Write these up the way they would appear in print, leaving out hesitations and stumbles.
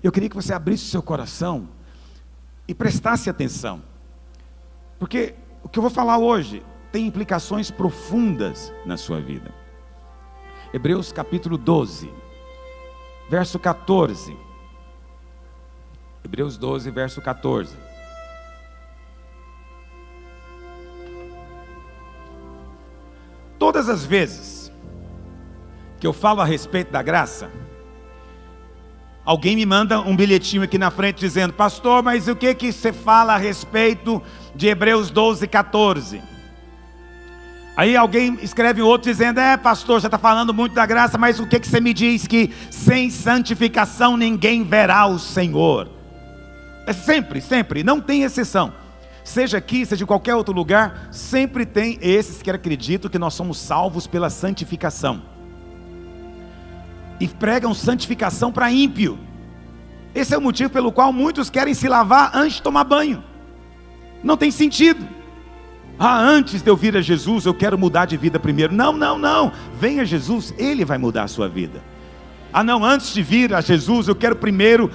Eu queria que você abrisse o seu coração e prestasse atenção, porque o que eu vou falar hoje tem implicações profundas na sua vida. Hebreus capítulo 12, verso 14. Hebreus 12, verso 14. Todas as vezes que eu falo a respeito da graça, alguém me manda um bilhetinho aqui na frente dizendo: pastor, mas o que você fala a respeito de Hebreus 12, 14? Aí alguém escreve outro dizendo: pastor, já está falando muito da graça, mas o que você me diz? Que sem santificação ninguém verá o Senhor. É sempre, não tem exceção. Seja aqui, seja em qualquer outro lugar, sempre tem esses que acreditam que nós somos salvos pela santificação e pregam santificação para ímpio. Esse é o motivo pelo qual muitos querem se lavar antes de tomar banho. Não tem sentido. Antes de eu vir a Jesus, eu quero mudar de vida primeiro. Não. Venha Jesus, Ele vai mudar a sua vida. Antes de vir a Jesus, eu quero primeiro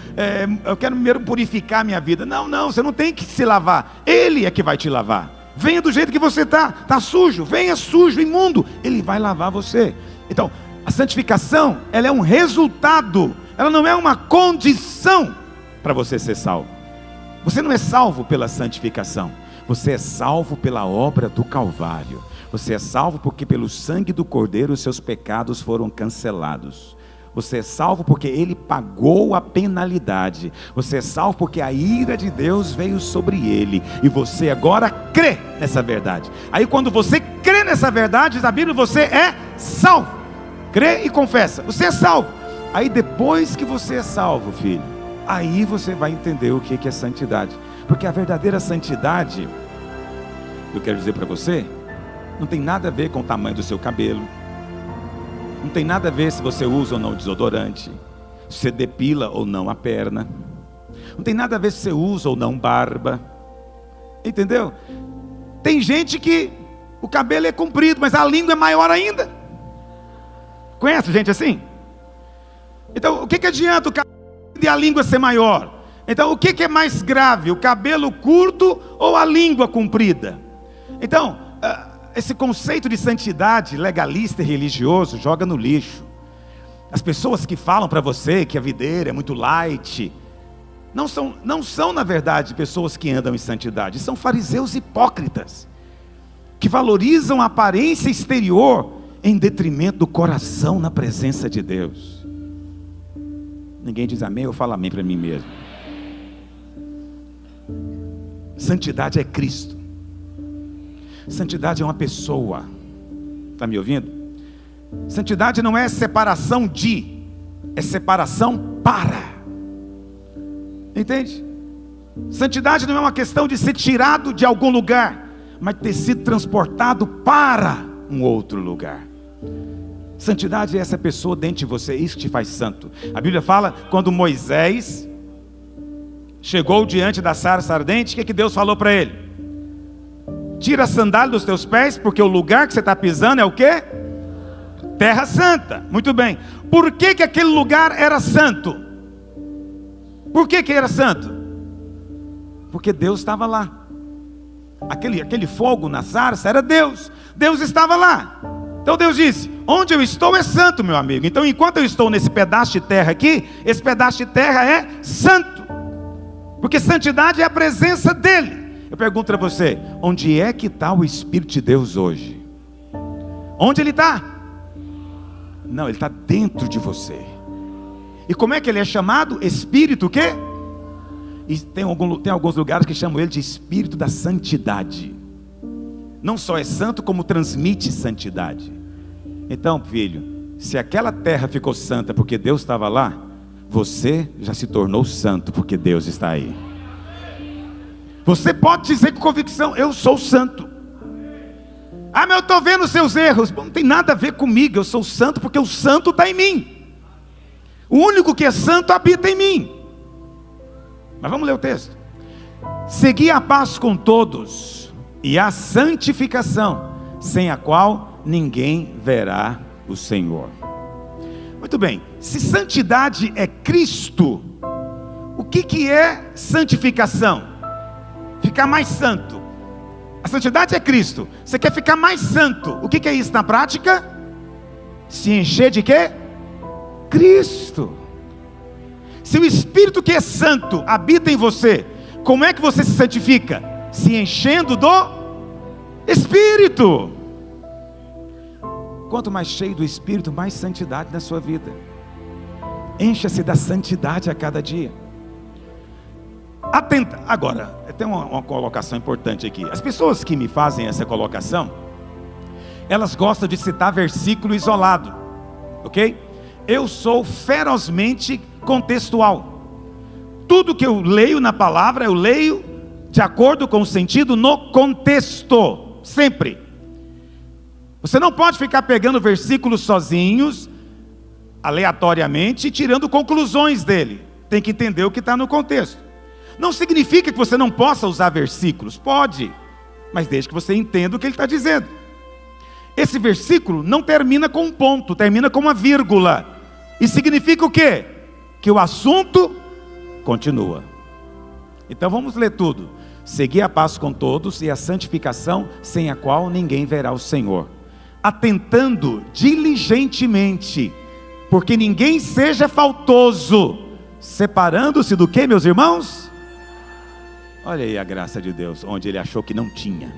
purificar a minha vida. Não, você não tem que se lavar. Ele é que vai te lavar. Venha do jeito que você está sujo. Venha sujo, imundo. Ele vai lavar você. Então, a santificação, ela é um resultado. Ela não é uma condição para você ser salvo. Você não é salvo pela santificação. Você é salvo pela obra do Calvário. Você é salvo porque pelo sangue do Cordeiro os seus pecados foram cancelados. Você é salvo porque Ele pagou a penalidade. Você é salvo porque a ira de Deus veio sobre Ele. E você agora crê nessa verdade. Aí quando você crê nessa verdade, diz a Bíblia, você é salvo. Crê e confessa, você é salvo. Aí depois que você é salvo, filho, aí você vai entender o que é santidade. Porque a verdadeira santidade, eu quero dizer para você, não tem nada a ver com o tamanho do seu cabelo. Não tem nada a ver se você usa ou não desodorante, se você depila ou não a perna. Não tem nada a ver se você usa ou não barba. Entendeu? Tem gente que o cabelo é comprido, mas a língua é maior ainda. Conhece gente assim? Então o que adianta o cabelo e a língua ser maior? Então o que é mais grave? O cabelo curto ou a língua comprida? Então esse conceito de santidade legalista e religioso joga no lixo. As pessoas que falam para você que a videira é muito light, não são na verdade pessoas que andam em santidade. São fariseus hipócritas, que valorizam a aparência exterior em detrimento do coração na presença de Deus. Ninguém diz amém, eu falo amém para mim mesmo. Santidade é Cristo. Santidade é uma pessoa. Está me ouvindo? Santidade não é separação de, é separação para. Entende? Santidade não é uma questão de ser tirado de algum lugar, mas ter sido transportado para um outro lugar. Santidade é essa pessoa dentro de você, isso que te faz santo. A Bíblia fala, quando Moisés chegou diante da sarça ardente, o que Deus falou para ele? Tira a sandália dos teus pés, porque o lugar que você está pisando é o quê? Terra santa. Muito bem. Por que aquele lugar era santo? Por que era santo? Porque Deus estava lá. Aquele fogo na sarça era Deus. Deus estava lá. Então Deus disse, onde eu estou é santo, meu amigo. Então enquanto eu estou nesse pedaço de terra aqui, esse pedaço de terra é santo. Porque santidade é a presença dEle. Eu pergunto para você, onde é que está o Espírito de Deus hoje? Onde Ele está? Não, Ele está dentro de você. E como é que Ele é chamado? Espírito o quê? E tem alguns lugares que chamam Ele de Espírito da Santidade. Não só é santo, como transmite santidade. Então, filho, se aquela terra ficou santa porque Deus estava lá, você já se tornou santo porque Deus está aí. Você pode dizer com convicção, eu sou santo. Mas eu estou vendo os seus erros. Não tem nada a ver comigo, eu sou santo porque o santo está em mim. O único que é santo habita em mim. Mas vamos ler o texto. Segui a paz com todos e a santificação, sem a qual ninguém verá o Senhor. Muito bem, se santidade é Cristo, que é santificação? Ficar mais santo. A santidade é Cristo. Você quer ficar mais santo. O que é isso na prática? Se encher de quê? Cristo. Se o Espírito que é santo habita em você, como é que você se santifica? Se enchendo do Espírito. Quanto mais cheio do Espírito, mais santidade na sua vida. Encha-se da santidade a cada dia. Agora, tem uma colocação importante aqui. As pessoas que me fazem essa colocação, elas gostam de citar versículo isolado, ok? Eu sou ferozmente contextual. Tudo que eu leio na palavra, eu leio de acordo com o sentido no contexto, sempre. Você não pode ficar pegando versículos sozinhos, aleatoriamente, e tirando conclusões dele. Tem que entender o que está no contexto. Não significa que você não possa usar versículos, pode, mas desde que você entenda o que ele está dizendo. Esse versículo não termina com um ponto, termina com uma vírgula. E significa o quê? Que o assunto continua. Então vamos ler tudo. Seguir a paz com todos e a santificação, sem a qual ninguém verá o Senhor. Atentando diligentemente, porque ninguém seja faltoso, separando-se do quê, meus irmãos? Olha aí a graça de Deus, onde ele achou que não tinha.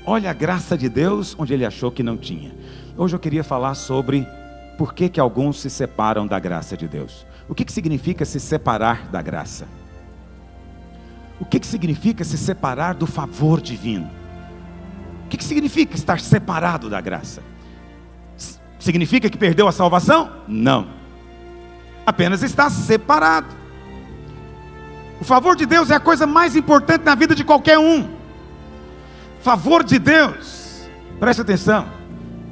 Olha a graça de Deus, onde ele achou que não tinha. Hoje eu queria falar sobre por que alguns se separam da graça de Deus. O que significa se separar da graça? O que significa se separar do favor divino? O que significa estar separado da graça? Significa que perdeu a salvação? Não. Apenas está separado. O favor de Deus é a coisa mais importante na vida de qualquer um. Favor de Deus, preste atenção,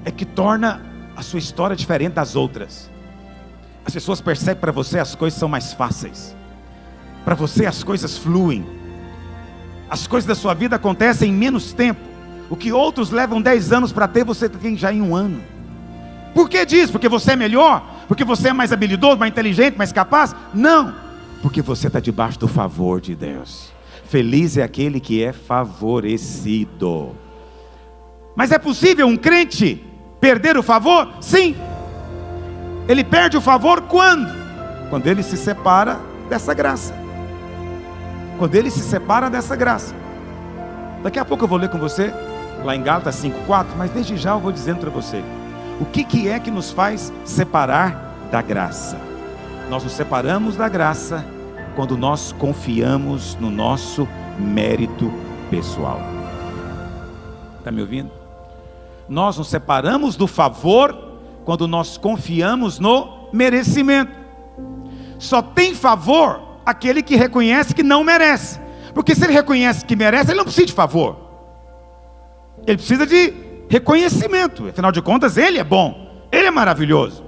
é que torna a sua história diferente das outras. As pessoas percebem que para você as coisas são mais fáceis. Para você as coisas fluem. As coisas da sua vida acontecem em menos tempo. O que outros levam 10 anos para ter, você tem já em 1 ano. Por que diz? Porque você é melhor? Porque você é mais habilidoso, mais inteligente, mais capaz? Não. Porque você está debaixo do favor de Deus. Feliz é aquele que é favorecido. Mas é possível um crente perder o favor? Sim. Ele perde o favor quando? Quando ele se separa dessa graça. Quando ele se separa dessa graça. Daqui a pouco eu vou ler com você, lá em Gálatas 5:4, mas desde já eu vou dizendo para você, o que é que nos faz separar da graça? Nós nos separamos da graça quando nós confiamos no nosso mérito pessoal. Está me ouvindo? Nós nos separamos do favor quando nós confiamos no merecimento. Só tem favor aquele que reconhece que não merece. Porque se ele reconhece que merece, ele não precisa de favor. Ele precisa de reconhecimento. Afinal de contas, ele é bom, ele é maravilhoso.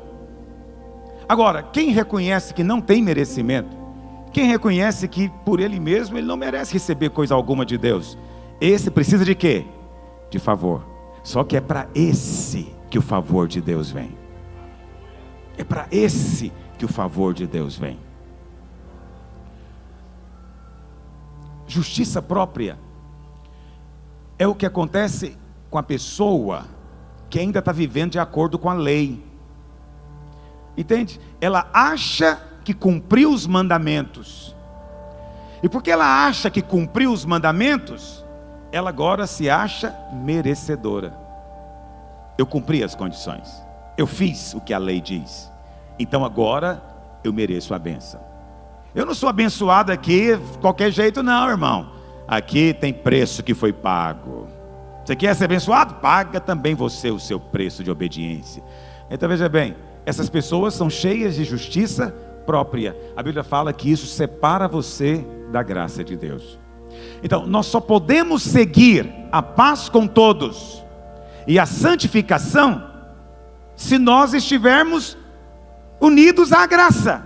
Agora, quem reconhece que não tem merecimento, quem reconhece que por ele mesmo ele não merece receber coisa alguma de Deus, esse precisa de quê? De favor. Só que é para esse que o favor de Deus vem. É para esse que o favor de Deus vem. Justiça própria é o que acontece com a pessoa que ainda está vivendo de acordo com a lei. Entende? Ela acha que cumpriu os mandamentos. E porque ela acha que cumpriu os mandamentos, ela agora se acha merecedora. Eu cumpri as condições. Eu fiz o que a lei diz. Então agora eu mereço a bênção. Eu não sou abençoado aqui de qualquer jeito não, irmão. Aqui tem preço que foi pago. Você quer ser abençoado? Paga também você o seu preço de obediência. Então veja bem, essas pessoas são cheias de justiça própria. A Bíblia fala que isso separa você da graça de Deus. Então, nós só podemos seguir a paz com todos e a santificação se nós estivermos unidos à graça,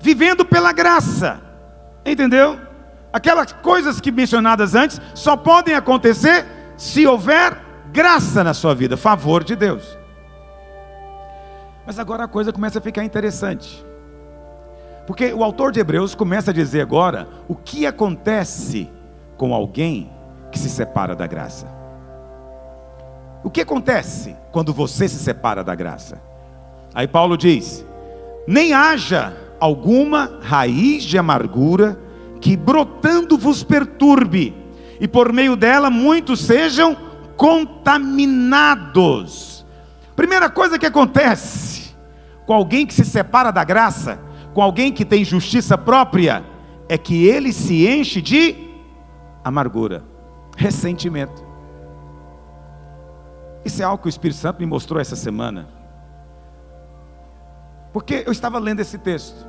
vivendo pela graça. Entendeu? Aquelas coisas que mencionadas antes só podem acontecer se houver graça na sua vida, favor de Deus. Mas agora a coisa começa a ficar interessante. Porque o autor de Hebreus começa a dizer agora o que acontece com alguém que se separa da graça. O que acontece quando você se separa da graça? Aí Paulo diz: nem haja alguma raiz de amargura que brotando vos perturbe, e por meio dela muitos sejam contaminados. Primeira coisa que acontece com alguém que se separa da graça, com alguém que tem justiça própria, é que ele se enche de amargura, ressentimento. Isso é algo que o Espírito Santo me mostrou essa semana, porque eu estava lendo esse texto,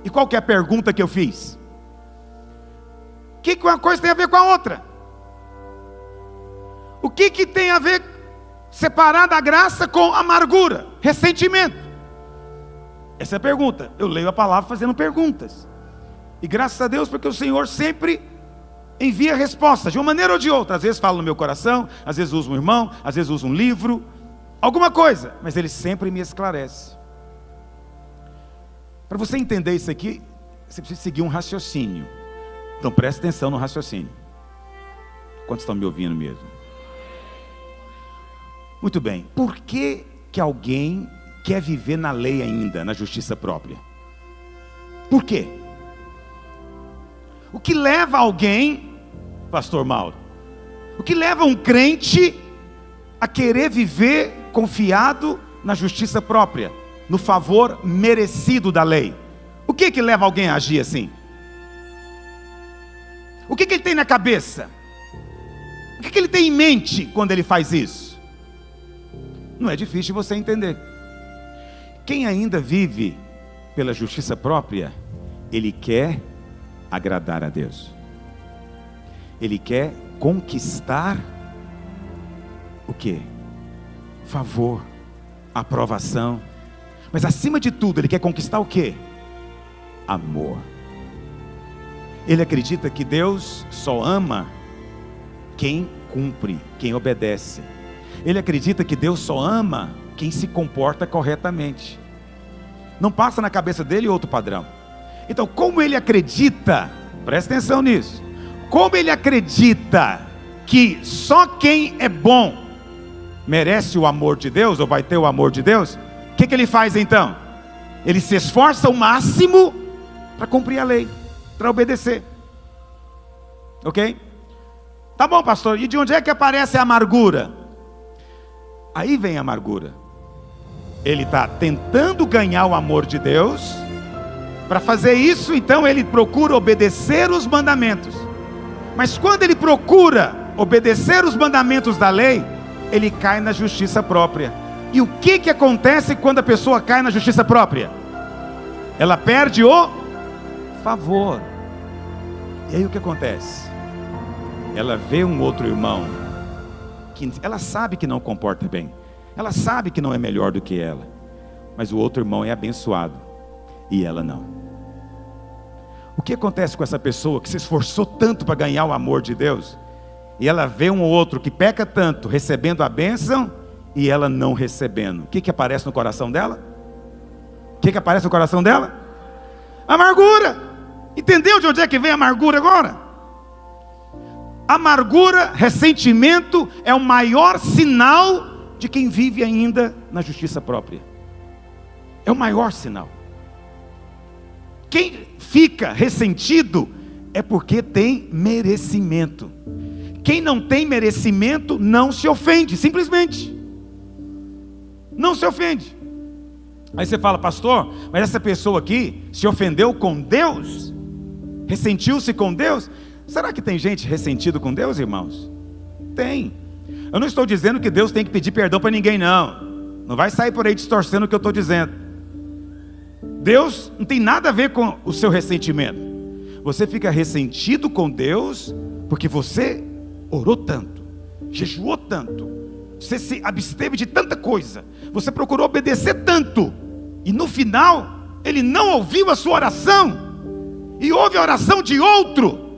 e qual que é a pergunta que eu fiz? O que uma coisa tem a ver com a outra? O que tem a ver separar da graça com amargura, ressentimento? Essa é a pergunta. Eu leio a palavra fazendo perguntas, e graças a Deus, porque o Senhor sempre envia respostas, de uma maneira ou de outra. Às vezes fala no meu coração, às vezes usa um irmão, às vezes usa um livro, alguma coisa, mas Ele sempre me esclarece. Para você entender isso aqui, você precisa seguir um raciocínio. Então preste atenção no raciocínio. Quantos estão me ouvindo mesmo? Muito bem. Por que alguém quer viver na lei ainda, na justiça própria? Por quê? O que leva alguém, pastor Mauro, o que leva um crente a querer viver confiado na justiça própria, no favor merecido da lei? O que leva alguém a agir assim? O que ele tem na cabeça? O que ele tem em mente quando ele faz isso? Não é difícil você entender. Quem ainda vive pela justiça própria, ele quer agradar a Deus. Ele quer conquistar o quê? Favor, aprovação. Mas acima de tudo, ele quer conquistar o quê? Amor. Ele acredita que Deus só ama quem cumpre, quem obedece. Ele acredita que Deus só ama quem se comporta corretamente. Não passa na cabeça dele outro padrão. Então, como ele acredita, presta atenção nisso, como ele acredita que só quem é bom merece o amor de Deus, ou vai ter o amor de Deus, o que ele faz então? Ele se esforça ao máximo para cumprir a lei, para obedecer. Ok? Tá bom, pastor, e de onde é que aparece a amargura? Aí vem a amargura. Ele está tentando ganhar o amor de Deus. Para fazer isso, então ele procura obedecer os mandamentos. Mas quando ele procura obedecer os mandamentos da lei, ele cai na justiça própria. E o que acontece quando a pessoa cai na justiça própria? Ela perde o favor. E aí o que acontece? Ela vê um outro irmão que ela sabe que não comporta bem, ela sabe que não é melhor do que ela, mas o outro irmão é abençoado e ela não. O que acontece com essa pessoa que se esforçou tanto para ganhar o amor de Deus, e ela vê um outro que peca tanto, recebendo a bênção, e ela não recebendo? O que aparece no coração dela? O que aparece no coração dela? Amargura. Entendeu de onde é que vem a amargura agora? Amargura, ressentimento é o maior sinal de quem vive ainda na justiça própria. É o maior sinal. Quem fica ressentido é porque tem merecimento. Quem não tem merecimento não se ofende, simplesmente não se ofende. Aí você fala, pastor, mas essa pessoa aqui se ofendeu com Deus? Ressentiu-se com Deus? Será que tem gente ressentido com Deus, irmãos? Tem. Eu não estou dizendo que Deus tem que pedir perdão para ninguém, não. Não vai sair por aí distorcendo o que eu estou dizendo. Deus não tem nada a ver com o seu ressentimento. Você fica ressentido com Deus porque você orou tanto, jejuou tanto, você se absteve de tanta coisa, você procurou obedecer tanto, e no final Ele não ouviu a sua oração, e ouve a oração de outro.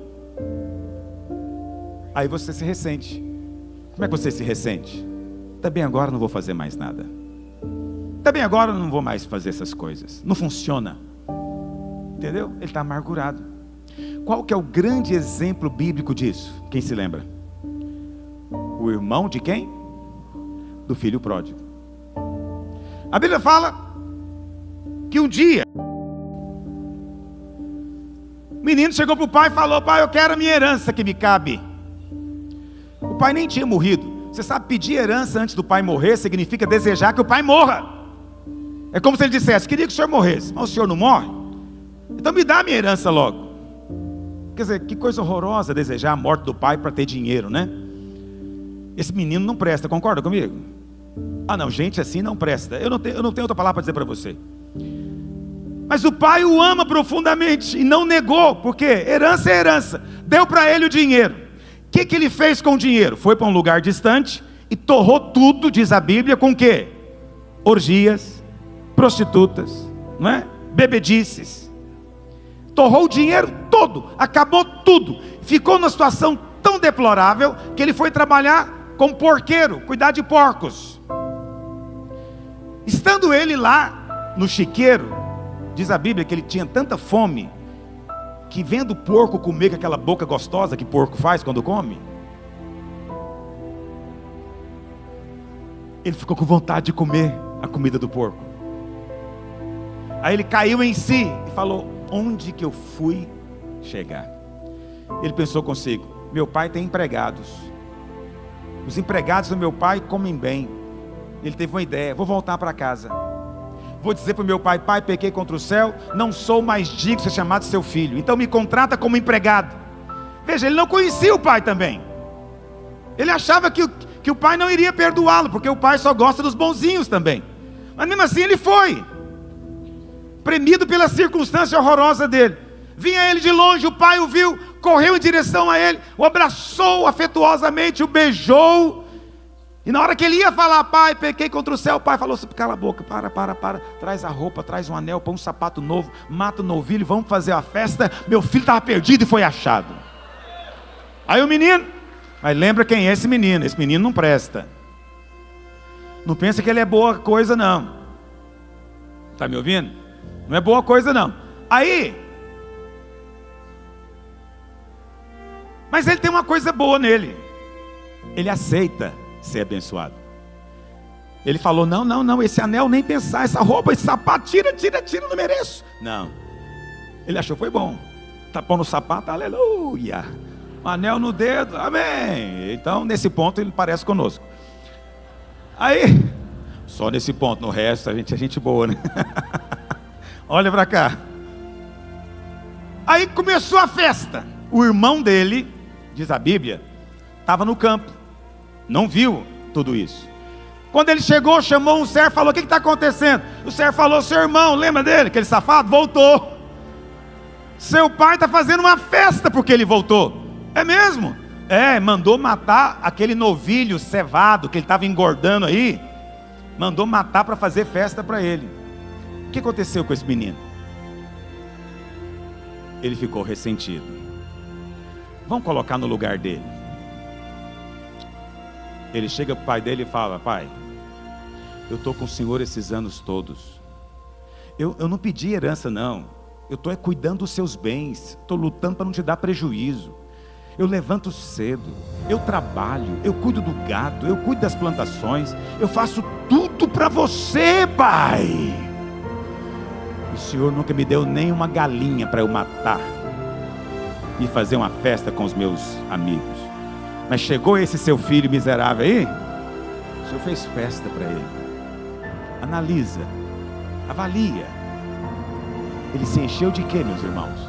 Aí você se ressente. Como é que você se ressente? Tá bem, agora não vou fazer mais nada. Tá bem, agora não vou mais fazer essas coisas. Não funciona. Entendeu? Ele está amargurado. Qual que é o grande exemplo bíblico disso? Quem se lembra? O irmão de quem? Do filho pródigo. A Bíblia fala que um dia o menino chegou para o pai e falou: pai, eu quero a minha herança que me cabe. O pai nem tinha morrido. Você sabe, pedir herança antes do pai morrer significa desejar que o pai morra. É como se ele dissesse: queria que o senhor morresse, mas o senhor não morre, então me dá a minha herança logo. Quer dizer, que coisa horrorosa desejar a morte do pai para ter dinheiro, né? Esse menino não presta, concorda comigo? Ah não, gente assim não presta. Eu não tenho outra palavra para dizer para você. Mas o pai o ama profundamente e não negou, porque herança é herança. Deu para ele o dinheiro. O que ele fez com o dinheiro? Foi para um lugar distante e torrou tudo, diz a Bíblia, com o quê? Orgias, prostitutas, não é? Bebedices. Torrou o dinheiro todo, acabou tudo. Ficou numa situação tão deplorável que ele foi trabalhar como porqueiro, cuidar de porcos. Estando ele lá no chiqueiro, diz a Bíblia que ele tinha tanta fome que, vendo o porco comer com aquela boca gostosa que porco faz quando come, ele ficou com vontade de comer a comida do porco. Aí ele caiu em si e falou: onde que eu fui chegar? Ele pensou consigo: meu pai tem empregados, os empregados do meu pai comem bem. Ele teve uma ideia: vou voltar para casa, vou dizer para o meu pai: pai, pequei contra o céu, não sou mais digno de ser chamado seu filho, então me contrata como empregado. Veja, ele não conhecia o pai também. Ele achava que o pai não iria perdoá-lo, porque o pai só gosta dos bonzinhos também. Mas mesmo assim ele foi, premido pela circunstância horrorosa dele. Vinha ele de longe, o pai o viu, correu em direção a ele, o abraçou afetuosamente, o beijou. E na hora que ele ia falar: pai, pequei contra o céu, o pai falou: cala a boca, para, traz a roupa, traz um anel, põe um sapato novo, mata o novilho, vamos fazer a festa, meu filho estava perdido e foi achado. Aí o menino, mas lembra quem é esse menino não presta. Não pensa que ele é boa coisa não. Está me ouvindo? Não é boa coisa não. Aí, mas ele tem uma coisa boa nele: ele aceita ser abençoado. Ele falou: não, esse anel nem pensar, essa roupa, esse sapato, tira, não mereço. Não, ele achou foi bom, tapou no sapato, aleluia, um anel no dedo, amém. Então nesse ponto ele parece conosco. Aí, só nesse ponto, no resto a gente é gente boa, né? Olha para cá. Aí começou a festa. O irmão dele, diz a Bíblia, estava no campo, não viu tudo isso. Quando ele chegou, chamou um servo, falou: o que está acontecendo? O servo falou: seu irmão, lembra dele, aquele safado? Voltou. Seu pai está fazendo uma festa porque ele voltou. É mesmo? É, mandou matar aquele novilho cevado que ele estava engordando aí. Mandou matar para fazer festa para ele. O que aconteceu com esse menino? Ele ficou ressentido. Vamos colocar no lugar dele. Ele chega para o pai dele e fala: pai, eu estou com o senhor esses anos todos. Eu não pedi herança não. Eu estou cuidando dos seus bens. Estou lutando para não te dar prejuízo. Eu levanto cedo, eu trabalho, eu cuido do gado, eu cuido das plantações, eu faço tudo para você, pai. O senhor nunca me deu nem uma galinha para eu matar e fazer uma festa com os meus amigos. Mas chegou esse seu filho miserável aí, o senhor fez festa para ele. Analisa, avalia. Ele se encheu de quê, meus irmãos?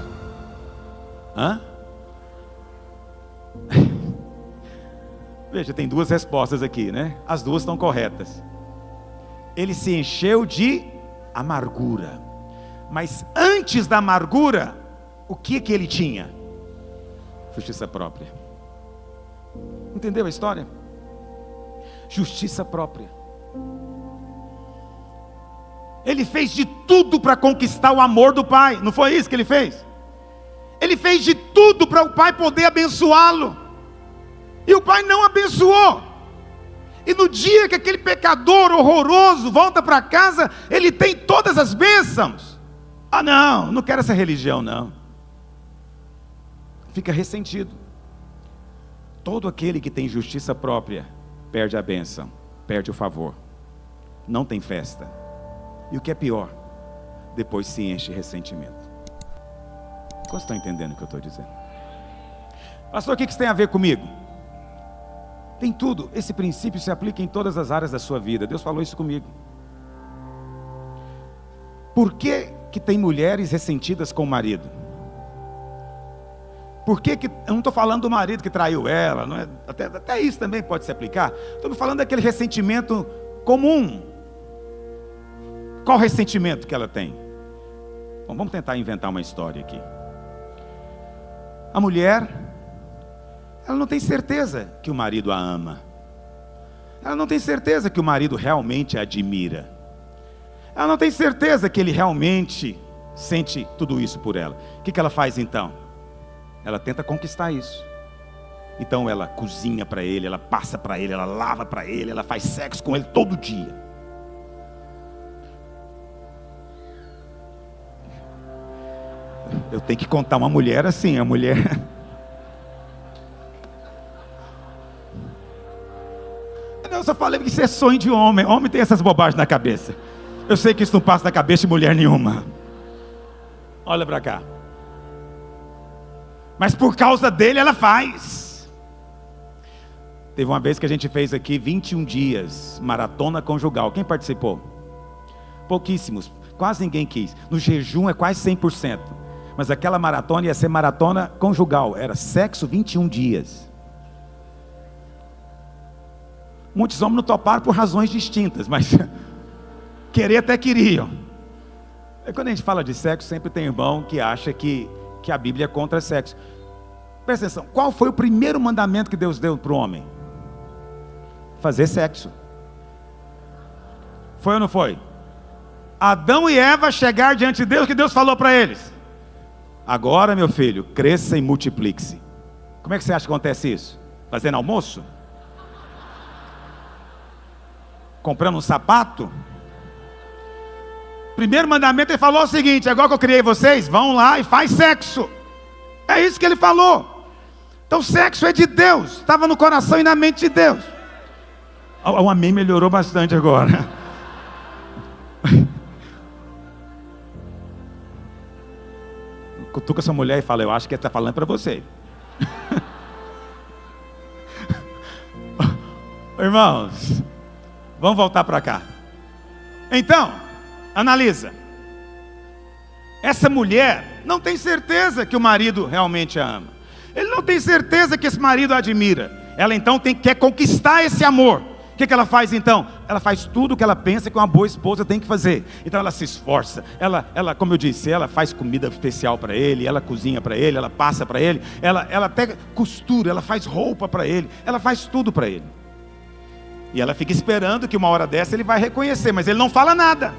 Veja, tem duas respostas aqui, né? As duas estão corretas. Ele se encheu de amargura. Mas antes da amargura, o que ele tinha? Justiça própria. Entendeu a história? Justiça própria. Ele fez de tudo para conquistar o amor do pai. Não foi isso que ele fez? Ele fez de tudo para o pai poder abençoá-lo. E o pai não abençoou. E no dia que aquele pecador horroroso volta para casa, ele tem todas as bênçãos. Ah, não, não quero essa religião, não. Fica ressentido. Todo aquele que tem justiça própria perde a bênção, perde o favor. Não tem festa. E o que é pior, depois se enche de ressentimento. Vocês estão entendendo o que eu estou dizendo? Pastor, o que isso tem a ver comigo? Tem tudo. Esse princípio se aplica em todas as áreas da sua vida. Deus falou isso comigo. Por que tem mulheres ressentidas com o marido? Por que eu não estou falando do marido que traiu ela, não é? Até isso também pode se aplicar. Estou falando daquele ressentimento comum. Qual ressentimento que ela tem? Bom, vamos tentar inventar uma história aqui. A mulher, ela não tem certeza que o marido a ama. Ela não tem certeza que o marido realmente a admira. Ela não tem certeza que ele realmente sente tudo isso por ela. O que ela faz então? Ela tenta conquistar isso. Então ela cozinha para ele, ela passa para ele, ela lava para ele, ela faz sexo com ele todo dia. Eu tenho que contar uma mulher assim, a mulher... Eu só falei que isso é sonho de homem. Homem tem essas bobagens na cabeça. Eu sei que isso não passa na cabeça de mulher nenhuma. Olha para cá. Mas por causa dele ela faz. Teve uma vez que a gente fez aqui 21 dias, maratona conjugal. Quem participou? Pouquíssimos, quase ninguém quis. No jejum é quase 100%. Mas aquela maratona ia ser maratona conjugal. Era sexo 21 dias. Muitos homens não toparam por razões distintas, mas querer até queriam. E quando a gente fala de sexo, sempre tem irmão que acha que a Bíblia é contra sexo. Presta atenção, qual foi o primeiro mandamento que Deus deu para o homem? Fazer sexo. Foi ou não foi? Adão e Eva chegaram diante de Deus, o que Deus falou para eles? Agora, meu filho, cresça e multiplique-se. Como é que você acha que acontece isso? Fazendo almoço? Comprando um sapato? Primeiro mandamento ele falou o seguinte: agora que eu criei vocês, vão lá e faz sexo. É isso que ele falou. Então sexo é de Deus, estava no coração e na mente de Deus. O amém melhorou bastante agora. Cutuca essa mulher e fala: eu acho que ele está falando para você. Irmãos, vamos voltar para cá. Então, analisa. Essa mulher não tem certeza que o marido realmente a ama. Ele não tem certeza que esse marido a admira. Ela então quer conquistar esse amor. O que ela faz então? Ela faz tudo o que ela pensa que uma boa esposa tem que fazer. Então ela se esforça. Ela, como eu disse, ela faz comida especial para ele. Ela cozinha para ele, ela passa para ele. Ela até costura, ela faz roupa para ele. Ela faz tudo para ele. E ela fica esperando que uma hora dessa ele vai reconhecer, mas ele não fala nada.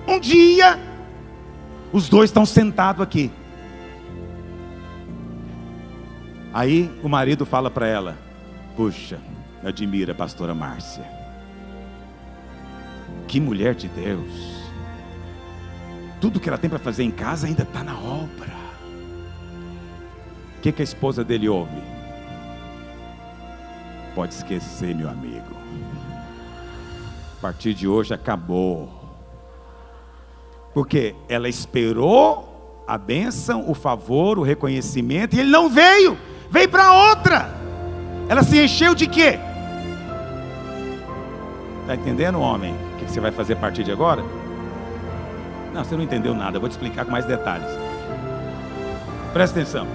Um dia, os dois estão sentados aqui. Aí o marido fala para ela: puxa, admira a pastora Márcia. Que mulher de Deus. Tudo que ela tem para fazer em casa ainda está na obra. O que a esposa dele ouve? Pode esquecer, meu amigo. A partir de hoje acabou. Porque ela esperou a bênção, o favor, o reconhecimento, e ele não veio. Veio para outra. Ela se encheu de quê? Está entendendo, homem? O que você vai fazer a partir de agora? Não, você não entendeu nada. Eu vou te explicar com mais detalhes. Presta atenção.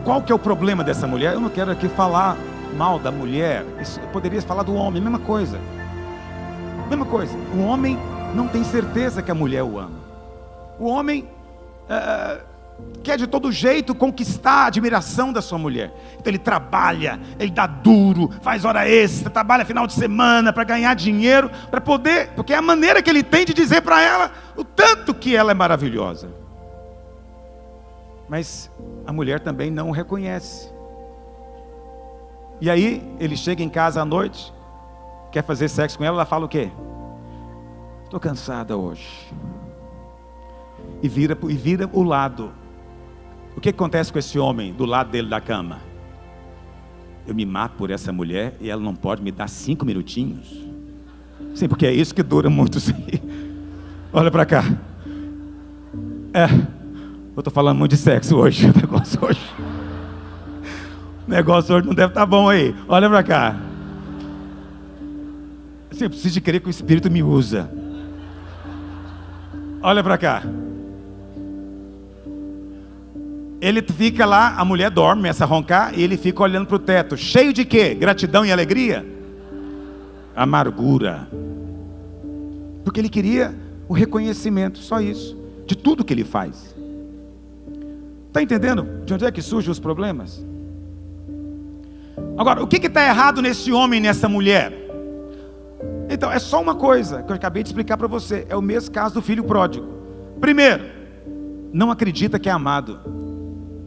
Qual que é o problema dessa mulher? Eu não quero aqui falar mal da mulher. Isso, eu poderia falar do homem, mesma coisa. Mesma coisa. O homem não tem certeza que a mulher o ama. O homem quer de todo jeito conquistar a admiração da sua mulher. Então ele trabalha, ele dá duro, faz hora extra, trabalha final de semana para ganhar dinheiro, para poder, porque é a maneira que ele tem de dizer para ela o tanto que ela é maravilhosa. Mas a mulher também não o reconhece. E aí ele chega em casa à noite, quer fazer sexo com ela, ela fala o quê? estou cansada hoje. E vira o lado. O que acontece com esse homem do lado dele da cama? Eu me mato por essa mulher e ela não pode me dar 5 minutinhos? Sim, porque é isso que dura muito. Sim. Olha para cá. Eu estou falando muito de sexo hoje. O negócio hoje não deve estar bom aí. Olha para cá. Você precisa de crer que o Espírito me usa. Olha para cá. Ele fica lá, a mulher dorme, começa a roncar, e ele fica olhando para o teto. Cheio de quê? Gratidão e alegria? Amargura. Porque ele queria o reconhecimento, só isso, de tudo que ele faz. Está entendendo de onde é que surgem os problemas? Agora, o que está errado nesse homem e nessa mulher? Então, é só uma coisa que eu acabei de explicar para você. É o mesmo caso do filho pródigo. Primeiro, não acredita que é amado.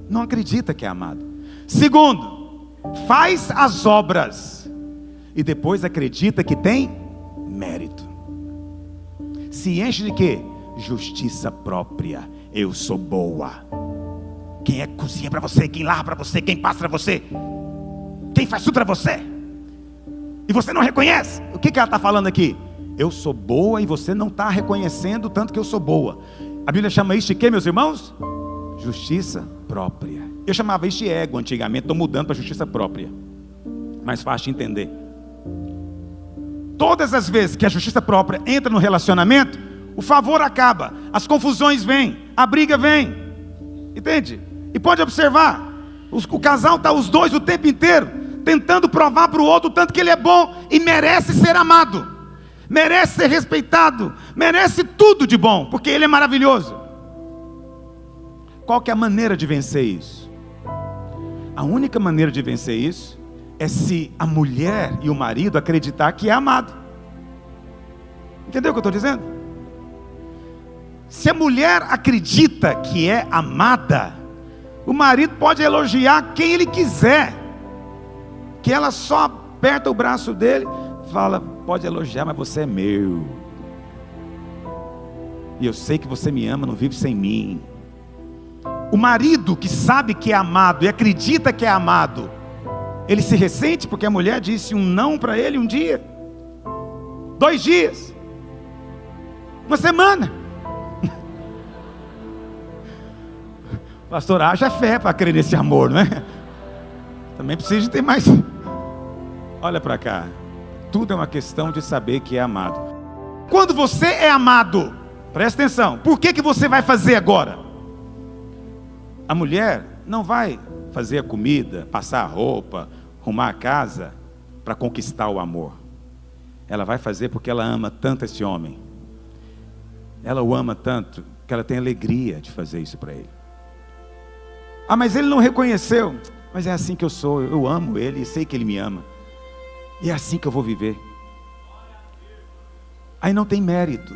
Não acredita que é amado. Segundo, faz as obras e depois acredita que tem mérito. Se enche de quê? Justiça própria. Eu sou boa. Quem é que cozinha para você? Quem lava para você? Quem passa para você? Quem faz tudo para você? E você não reconhece? O que ela está falando aqui? Eu sou boa e você não está reconhecendo o tanto que eu sou boa. A Bíblia chama isso de quê, meus irmãos? Justiça própria. Eu chamava isso de ego antigamente, estou mudando para justiça própria. Mais fácil de entender. Todas as vezes que a justiça própria entra no relacionamento, o favor acaba, as confusões vêm, a briga vem. Entende? E pode observar, o casal está os dois o tempo inteiro tentando provar para o outro o tanto que ele é bom e merece ser amado, merece ser respeitado, merece tudo de bom, porque ele é maravilhoso. Qual que é a maneira de vencer isso? A única maneira de vencer isso é se a mulher e o marido acreditar que é amado. Entendeu o que eu estou dizendo? Se a mulher acredita que é amada, o marido pode elogiar quem ele quiser, que ela só aperta o braço dele, fala, pode elogiar, mas você é meu, e eu sei que você me ama, não vive sem mim. O marido que sabe que é amado e acredita que é amado, ele se ressente porque a mulher disse um não para ele um dia, 2 dias, uma semana. Pastor, haja fé para crer nesse amor, não é? Também precisa ter mais. Olha para cá. Tudo é uma questão de saber que é amado. Quando você é amado, presta atenção, por que você vai fazer agora? A mulher não vai fazer a comida, passar a roupa, arrumar a casa para conquistar o amor. Ela vai fazer porque ela ama tanto esse homem. Ela o ama tanto que ela tem alegria de fazer isso para ele. Ah, mas ele não reconheceu. Mas é assim que eu sou, eu amo ele e sei que ele me ama. E é assim que eu vou viver. Aí não tem mérito.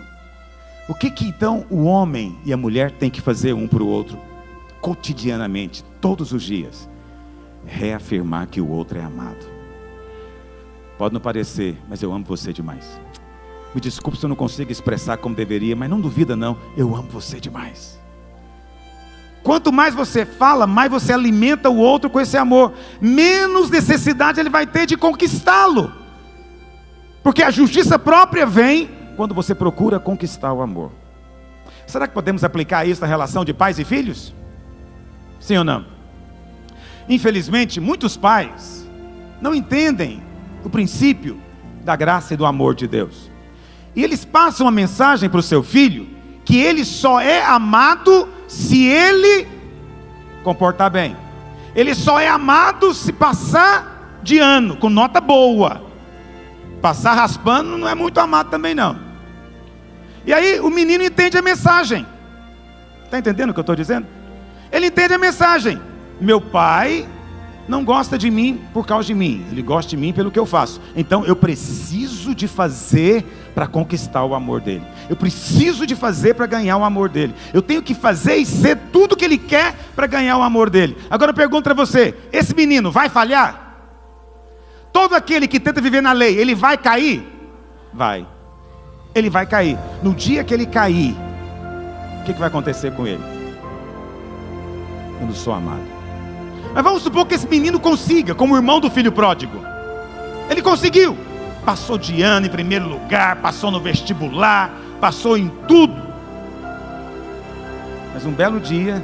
O que então o homem e a mulher têm que fazer um para o outro? Cotidianamente, todos os dias. Reafirmar que o outro é amado. Pode não parecer, mas eu amo você demais. Me desculpe se eu não consigo expressar como deveria, mas não duvida não, eu amo você demais. Quanto mais você fala, mais você alimenta o outro com esse amor, menos necessidade ele vai ter de conquistá-lo. Porque a justiça própria vem quando você procura conquistar o amor. Será que podemos aplicar isso na relação de pais e filhos? Sim ou não? Infelizmente, muitos pais não entendem o princípio da graça e do amor de Deus. E eles passam a mensagem para o seu filho, que ele só é amado se ele comportar bem. Ele só é amado se passar de ano, com nota boa. Passar raspando não é muito amado também não. E aí o menino entende a mensagem. Está entendendo o que eu estou dizendo? Ele entende a mensagem. Meu pai não gosta de mim por causa de mim, ele gosta de mim pelo que eu faço. Então eu preciso de fazer para conquistar o amor dele. Eu preciso de fazer para ganhar o amor dele. Eu tenho que fazer e ser tudo que ele quer para ganhar o amor dele. Agora eu pergunto para você, esse menino vai falhar? Todo aquele que tenta viver na lei, ele vai cair? Vai. ele vai cair. No dia que ele cair, o que vai acontecer com ele? Eu não sou amado. Mas vamos supor que esse menino consiga, como o irmão do filho pródigo. Ele conseguiu. Passou de ano em primeiro lugar, passou no vestibular, passou em tudo. Mas um belo dia,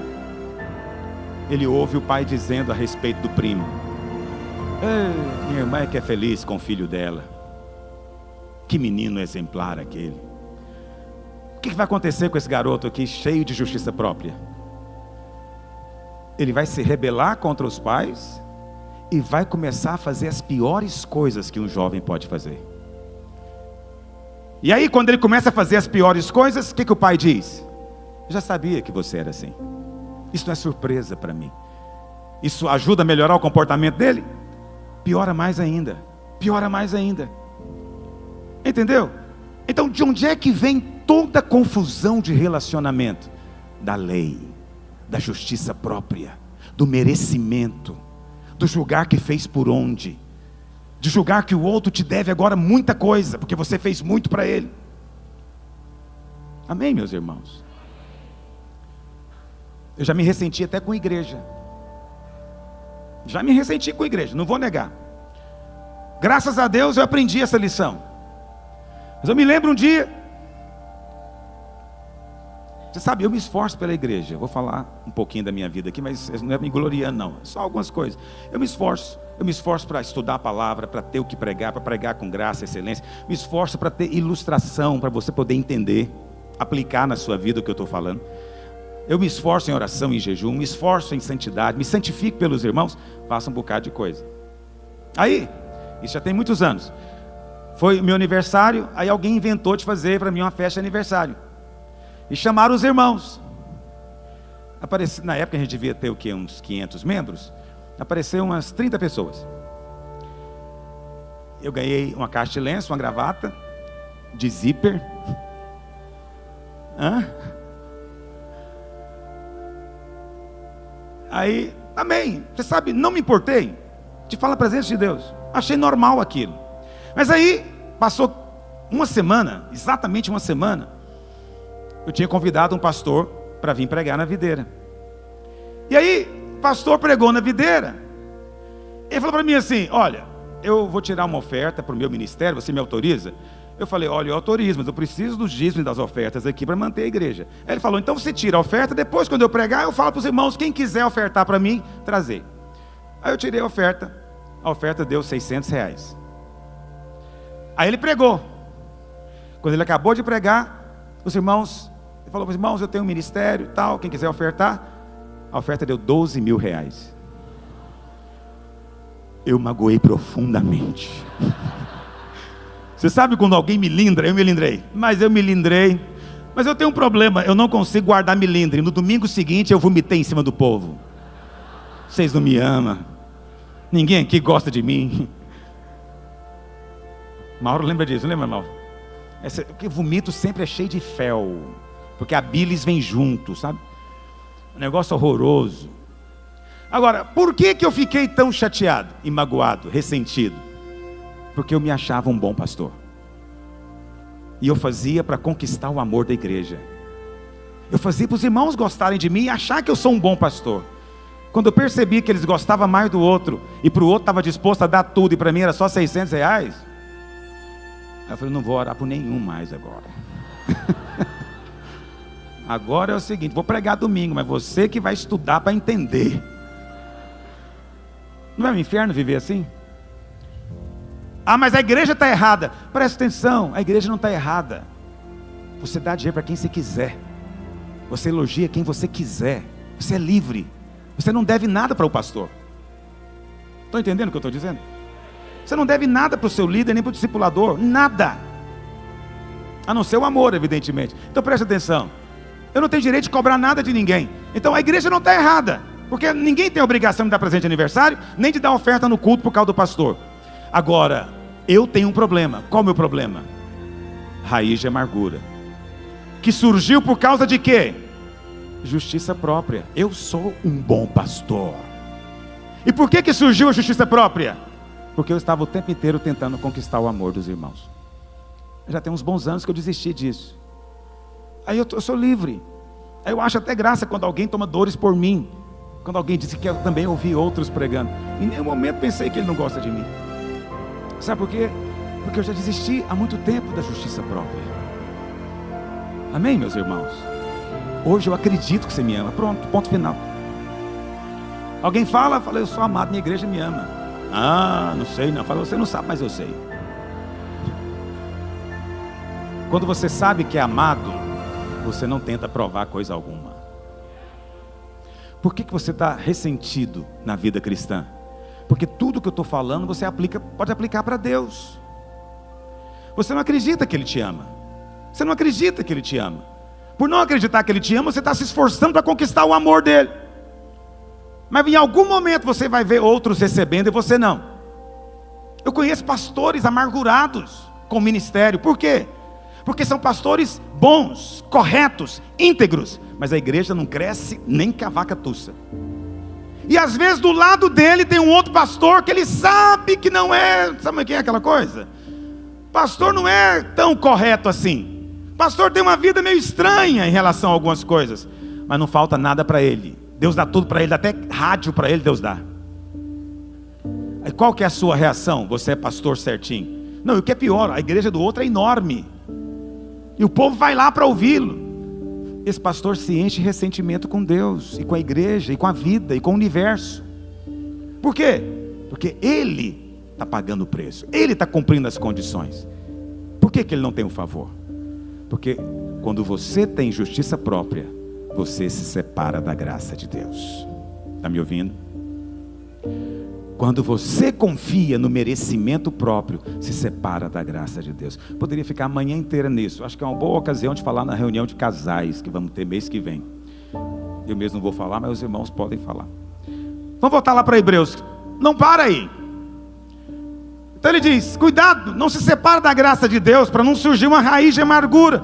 ele ouve o pai dizendo a respeito do primo: minha irmã é que é feliz com o filho dela. Que menino exemplar aquele. O que vai acontecer com esse garoto aqui, cheio de justiça própria? Ele vai se rebelar contra os pais e vai começar a fazer as piores coisas que um jovem pode fazer. E aí, quando ele começa a fazer as piores coisas, o que o pai diz? Eu já sabia que você era assim. Isso não é surpresa para mim. Isso ajuda a melhorar o comportamento dele? Piora mais ainda. Piora mais ainda. Entendeu? Então, de onde é que vem toda a confusão de relacionamento? Da lei, da justiça própria, do merecimento, do julgar que fez por onde, de julgar que o outro te deve agora muita coisa, porque você fez muito para ele. Amém, meus irmãos? Eu já me ressenti até com a igreja. Já me ressenti com a igreja, não vou negar. Graças a Deus eu aprendi essa lição. Mas eu me lembro um dia, você sabe, eu me esforço pela igreja. Eu vou falar um pouquinho da minha vida aqui, mas não é me gloriando não, é só algumas coisas. Eu me esforço para estudar a palavra, para ter o que pregar, para pregar com graça, excelência. Me esforço para ter ilustração, para você poder entender, aplicar na sua vida o que eu estou falando. Eu me esforço em oração, em jejum, me esforço em santidade, me santifico pelos irmãos, faço um bocado de coisa. Aí, isso já tem muitos anos, foi o meu aniversário, aí alguém inventou de fazer para mim uma festa de aniversário. E chamaram os irmãos. Na época a gente devia ter o quê? Uns 500 membros. Apareceu umas 30 pessoas. Eu ganhei uma caixa de lenço, uma gravata, de zíper. Aí, amém. Você sabe, não me importei. Te fala a presença de Deus. Achei normal aquilo. Mas aí, passou uma semana, exatamente uma semana, eu tinha convidado um pastor para vir pregar na videira. E aí, o pastor pregou na videira. Ele falou para mim assim: olha, eu vou tirar uma oferta para o meu ministério, você me autoriza? Eu falei: olha, eu autorizo, mas eu preciso dos dízimos e das ofertas aqui para manter a igreja. Aí ele falou: então você tira a oferta, depois quando eu pregar, eu falo para os irmãos, quem quiser ofertar para mim, trazer. Aí eu tirei a oferta deu R$600. Aí ele pregou. Quando ele acabou de pregar, os irmãos, ele falou para os irmãos: eu tenho um ministério e tal, quem quiser ofertar. A oferta deu R$12 mil. Eu magoei profundamente. Você sabe quando alguém me lindra? Eu me lindrei. Mas eu tenho um problema, eu não consigo guardar milindre. No domingo seguinte eu vomitei em cima do povo. Vocês não me amam. Ninguém aqui gosta de mim. Mauro lembra disso, não lembra, Mauro? Porque vomito sempre é cheio de fel, porque a bilis vem junto, sabe? Um negócio horroroso. Agora, por que eu fiquei tão chateado e magoado, ressentido? Porque eu me achava um bom pastor. E eu fazia para conquistar o amor da igreja. Eu fazia para os irmãos gostarem de mim e achar que eu sou um bom pastor. Quando eu percebi que eles gostavam mais do outro, e para o outro estava disposto a dar tudo, e para mim era só R$600, aí eu falei: não vou orar por nenhum mais agora. Agora é o seguinte, vou pregar domingo, mas você que vai estudar para entender. Não é um inferno viver assim? Ah, mas a igreja está errada. Presta atenção, a igreja não está errada. Você dá dinheiro para quem você quiser. Você elogia quem você quiser. Você é livre. Você não deve nada para o pastor. Estão entendendo o que eu estou dizendo? Você não deve nada para o seu líder, nem para o discipulador. Nada. A não ser o amor, evidentemente. Então presta atenção. Eu não tenho direito de cobrar nada de ninguém. Então a igreja não está errada. Porque ninguém tem a obrigação de dar presente de aniversário, nem de dar oferta no culto por causa do pastor. Agora, eu tenho um problema. Qual é o meu problema? Raiz de amargura. Que surgiu por causa de quê? Justiça própria. Eu sou um bom pastor. E por que surgiu a justiça própria? Porque eu estava o tempo inteiro tentando conquistar o amor dos irmãos. Já tem uns bons anos que eu desisti disso. Aí eu sou livre. Aí eu acho até graça quando alguém toma dores por mim. Quando alguém disse que eu também ouvi outros pregando. Em nenhum momento pensei que ele não gosta de mim. Sabe por quê? Porque eu já desisti há muito tempo da justiça própria. Amém, meus irmãos? Hoje eu acredito que você me ama. Pronto, ponto final. Alguém fala, eu sou amado, minha igreja me ama. Ah, não sei não. Fala, você não sabe, mas eu sei. Quando você sabe que é amado, você não tenta provar coisa alguma. Por que você está ressentido na vida cristã? Porque tudo que eu estou falando você pode aplicar para Deus. Você não acredita que Ele te ama. Você não acredita que Ele te ama. Por não acreditar que Ele te ama, você está se esforçando para conquistar o amor dEle. Mas em algum momento você vai ver outros recebendo e você não. Eu conheço pastores amargurados com o ministério. Por quê? Porque são pastores bons, corretos, íntegros, mas a igreja não cresce nem que a vaca tussa. E às vezes do lado dele tem um outro pastor que ele sabe que não é, sabe o que é aquela coisa? Pastor não é tão correto assim. Pastor tem uma vida meio estranha em relação a algumas coisas, mas não falta nada para ele. Deus dá tudo para ele, até rádio para ele Deus dá. Aí qual que é a sua reação? Você é pastor certinho? Não, e o que é pior, a igreja do outro é enorme. E o povo vai lá para ouvi-lo. Esse pastor se enche de ressentimento com Deus, e com a igreja, e com a vida, e com o universo. Por quê? Porque ele está pagando o preço, ele está cumprindo as condições. Por que ele não tem o favor? Porque quando você tem justiça própria, você se separa da graça de Deus. Está me ouvindo? Quando você confia no merecimento próprio, se separa da graça de Deus. Poderia ficar a manhã inteira nisso. Acho que é uma boa ocasião de falar na reunião de casais que vamos ter mês que vem. Eu mesmo não vou falar, mas os irmãos podem falar. Vamos voltar lá para Hebreus. Não para aí. Então ele diz, cuidado, não se separa da graça de Deus, para não surgir uma raiz de amargura.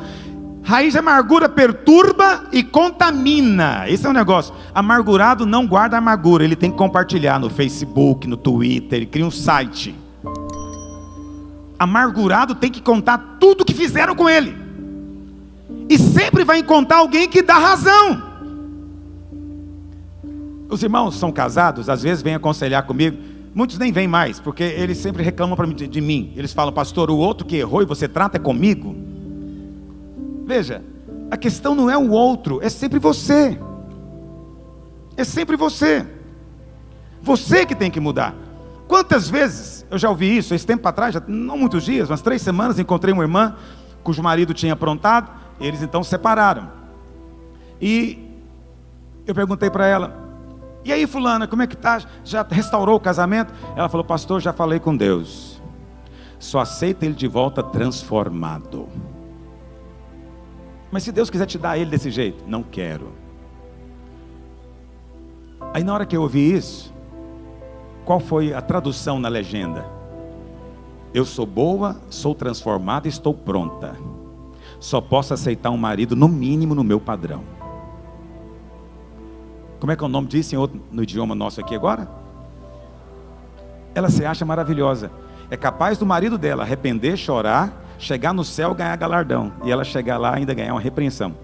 Raiz de amargura perturba e contamina. Esse é o negócio. Amargurado não guarda amargura. Ele tem que compartilhar no Facebook, no Twitter. Ele cria um site. Amargurado tem que contar tudo que fizeram com ele. E sempre vai encontrar alguém que dá razão. Os irmãos são casados, às vezes vêm aconselhar comigo. Muitos nem vêm mais, porque eles sempre reclamam de mim. Eles falam, pastor, o outro que errou e você trata comigo. Veja, a questão não é o outro, é sempre você. É sempre você. Você que tem que mudar. Quantas vezes eu já ouvi isso, esse tempo atrás, já, não muitos dias, umas 3 semanas, encontrei uma irmã cujo marido tinha aprontado, eles então se separaram. E eu perguntei para ela, e aí fulana, como é que está? Já restaurou o casamento? Ela falou, pastor, já falei com Deus. Só aceita ele de volta transformado. Mas se Deus quiser te dar ele desse jeito, não quero. Aí na hora que eu ouvi isso, qual foi a tradução na legenda? Eu sou boa, sou transformada e estou pronta. Só posso aceitar um marido no mínimo no meu padrão. Como é que é o nome disso no idioma nosso aqui agora? Ela se acha maravilhosa. É capaz do marido dela arrepender, chorar, chegar no céu, ganhar galardão, e ela chegar lá ainda ganhar uma repreensão.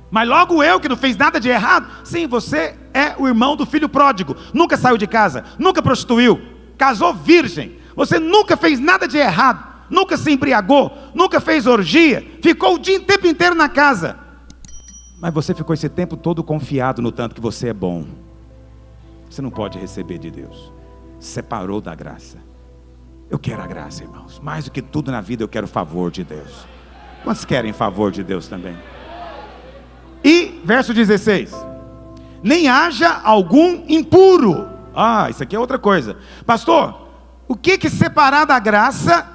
Mas logo eu que não fiz nada de errado. Sim, você é o irmão do filho pródigo. Nunca saiu de casa, nunca prostituiu, casou virgem. Você nunca fez nada de errado, nunca se embriagou, nunca fez orgia, ficou o tempo inteiro na casa. Mas você ficou esse tempo todo confiado no tanto que você é bom. Você não pode receber de Deus. Separou da graça. Eu quero a graça, irmãos. Mais do que tudo na vida eu quero o favor de Deus. Quantos querem favor de Deus também? E verso 16. Nem haja algum impuro. Ah, isso aqui é outra coisa. Pastor, o que separar da graça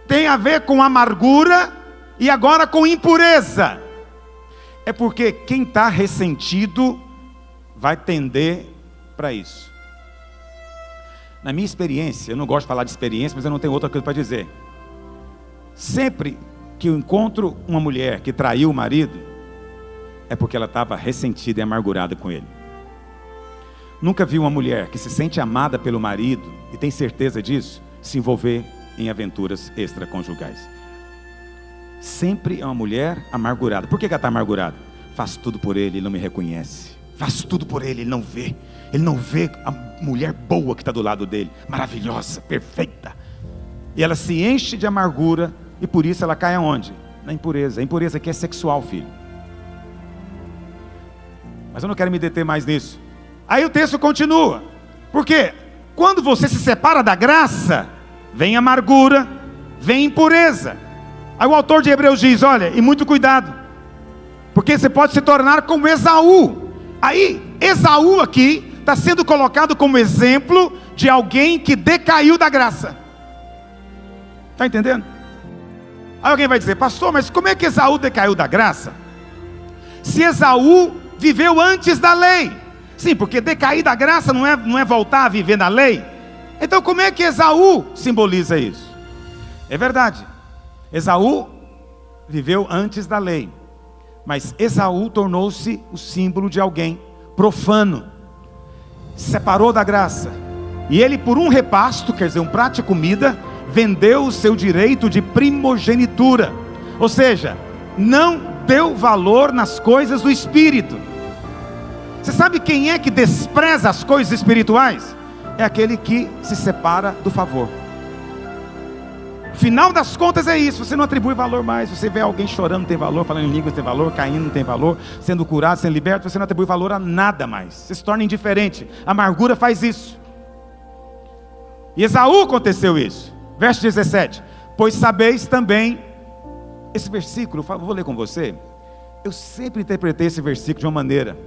tem a ver com amargura e agora com impureza? É porque quem está ressentido vai tender para isso. Na minha experiência, eu não gosto de falar de experiência, mas eu não tenho outra coisa para dizer. Sempre que eu encontro uma mulher que traiu o marido, é porque ela estava ressentida e amargurada com ele. Nunca vi uma mulher que se sente amada pelo marido, e tem certeza disso, se envolver em aventuras extraconjugais. Sempre é uma mulher amargurada. Por que ela está amargurada? Faço tudo por ele, ele não me reconhece. Faço tudo por ele, ele não vê. Ele não vê a mulher boa que está do lado dele, maravilhosa, perfeita. E ela se enche de amargura, e por isso ela cai aonde? Na impureza. A impureza aqui é sexual, filho. Mas eu não quero me deter mais nisso. Aí o texto continua. Porque quando você se separa da graça, vem amargura, vem impureza. Aí o autor de Hebreus diz, olha, e muito cuidado, porque você pode se tornar como Esaú. Aí, Esaú aqui está sendo colocado como exemplo de alguém que decaiu da graça. Está entendendo? Aí alguém vai dizer, pastor, mas como é que Esaú decaiu da graça? Se Esaú viveu antes da lei. Sim, porque decair da graça não é voltar a viver na lei. Então como é que Esaú simboliza isso? É verdade, Esaú viveu antes da lei, mas Esaú tornou-se o símbolo de alguém profano, se separou da graça, e ele por um repasto, quer dizer um prato de comida, vendeu o seu direito de primogenitura, ou seja, não deu valor nas coisas do Espírito. Você sabe quem é que despreza as coisas espirituais? É aquele que se separa do favor. Final das contas é isso, você não atribui valor mais. Você vê alguém chorando, não tem valor, falando em línguas, não tem valor, caindo, não tem valor, sendo curado, sendo liberto, você não atribui valor a nada mais. Você se torna indiferente. A amargura faz isso. E Esaú aconteceu isso. Verso 17. Pois sabeis também, esse versículo, vou ler com você. Eu sempre interpretei esse versículo de uma maneira,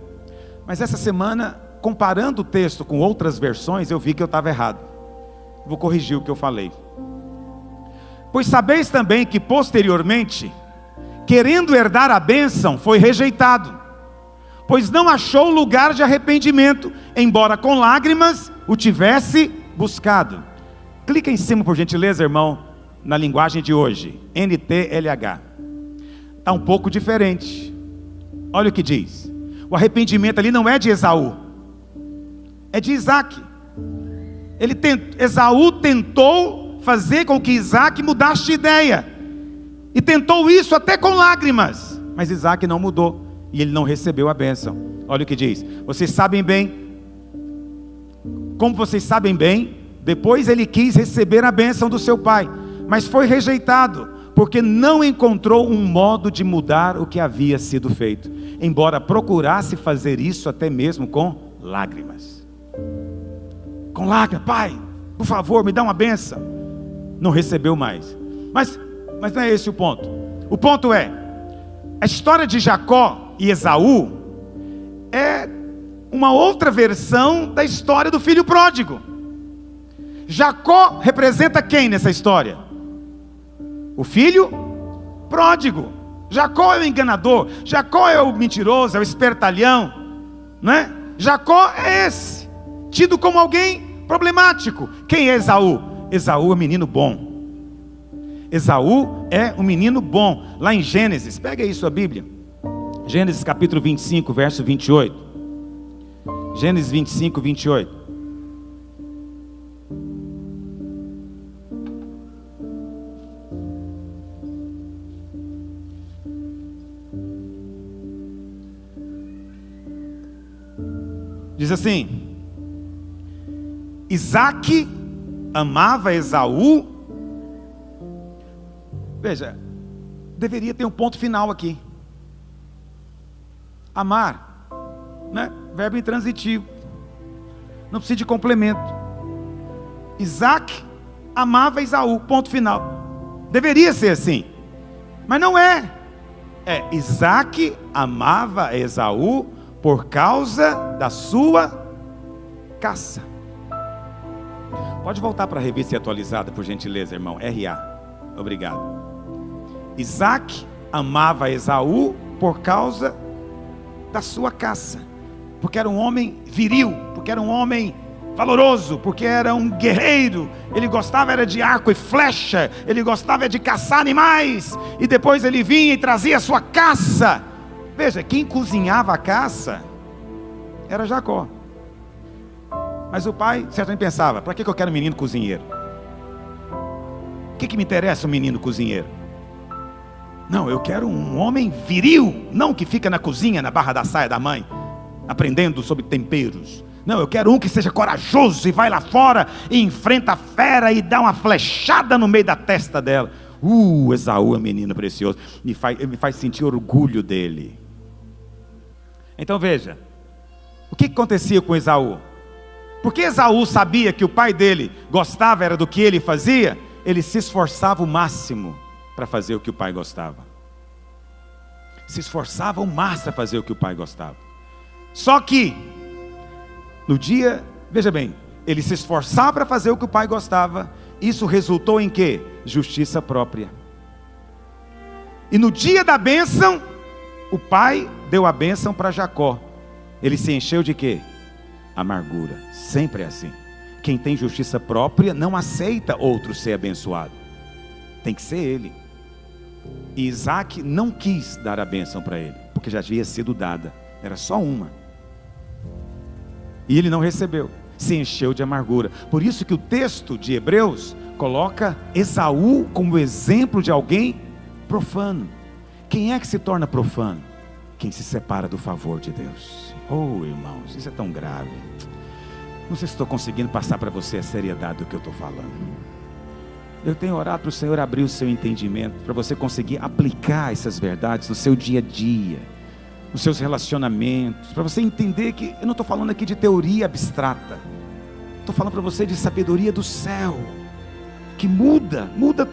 mas essa semana, comparando o texto com outras versões, eu vi que eu estava errado. Vou corrigir o que eu falei. Pois sabeis também que posteriormente, querendo herdar a bênção, foi rejeitado, pois não achou lugar de arrependimento, embora com lágrimas o tivesse buscado. Clica em cima, por gentileza, irmão, na linguagem de hoje, NTLH. Está um pouco diferente. Olha o que diz. O arrependimento ali não é de Esaú, é de Isaac. Esaú tentou fazer com que Isaac mudasse de ideia, e tentou isso até com lágrimas, mas Isaac não mudou, e ele não recebeu a bênção. Olha o que diz. Vocês sabem bem, como vocês sabem bem, depois ele quis receber a bênção do seu pai, mas foi rejeitado, porque não encontrou um modo de mudar o que havia sido feito, embora procurasse fazer isso até mesmo com lágrimas. Com lágrimas, pai, por favor, me dá uma bênção. Não recebeu mais. Mas não é esse o ponto. O ponto é, a história de Jacó e Esaú é uma outra versão da história do filho pródigo. Jacó representa quem nessa história? O filho pródigo. Jacó é o enganador, Jacó é o mentiroso, é o espertalhão, né? Jacó é esse, tido como alguém problemático. Quem é Esaú? Esaú é um menino bom. Esaú é um menino bom. Lá em Gênesis, pega aí sua Bíblia. Gênesis capítulo 25, verso 28. Gênesis 25, 28. Diz assim: Isaac amava Esaú. Veja, deveria ter um ponto final aqui. Amar, né? Verbo intransitivo, não precisa de complemento. Isaac amava Esaú, ponto final. Deveria ser assim, mas não é. Isaac amava Esaú por causa da sua caça. Pode voltar para a revista atualizada, por gentileza, irmão. RA, obrigado. Isaac amava Esaú por causa da sua caça, porque era um homem viril, porque era um homem valoroso, porque era um guerreiro. Ele gostava era de arco e flecha, ele gostava de caçar animais, e depois ele vinha e trazia a sua caça. Veja, quem cozinhava a caça era Jacó. Mas o pai certamente pensava: para que eu quero um menino cozinheiro? que me interessa um menino cozinheiro? Não, eu quero um homem viril, não que fica na cozinha, na barra da saia da mãe, aprendendo sobre temperos. Não, eu quero um que seja corajoso e vai lá fora e enfrenta a fera e dá uma flechada no meio da testa dela. Esaú é um menino precioso, me faz sentir orgulho dele. Então veja, o que acontecia com Esaú? Porque Esaú sabia que o pai dele gostava era do que ele fazia, ele se esforçava o máximo para fazer o que o pai gostava. Se esforçava o máximo para fazer o que o pai gostava. Só que, no dia, veja bem, ele se esforçava para fazer o que o pai gostava, isso resultou em quê? Justiça própria. E no dia da bênção, o pai deu a bênção para Jacó. Ele se encheu de quê? Amargura. Sempre é assim. Quem tem justiça própria não aceita outro ser abençoado. Tem que ser ele. E Isaac não quis dar a bênção para ele, porque já havia sido dada. Era só uma. E ele não recebeu. Se encheu de amargura. Por isso que o texto de Hebreus coloca Esaú como exemplo de alguém profano. Quem é que se torna profano? Quem se separa do favor de Deus. Oh, irmãos, isso é tão grave. Não sei se estou conseguindo passar para você a seriedade do que eu estou falando. Eu tenho orado para o Senhor abrir o seu entendimento, para você conseguir aplicar essas verdades no seu dia a dia, nos seus relacionamentos, para você entender que eu não estou falando aqui de teoria abstrata, estou falando para você de sabedoria do céu, que muda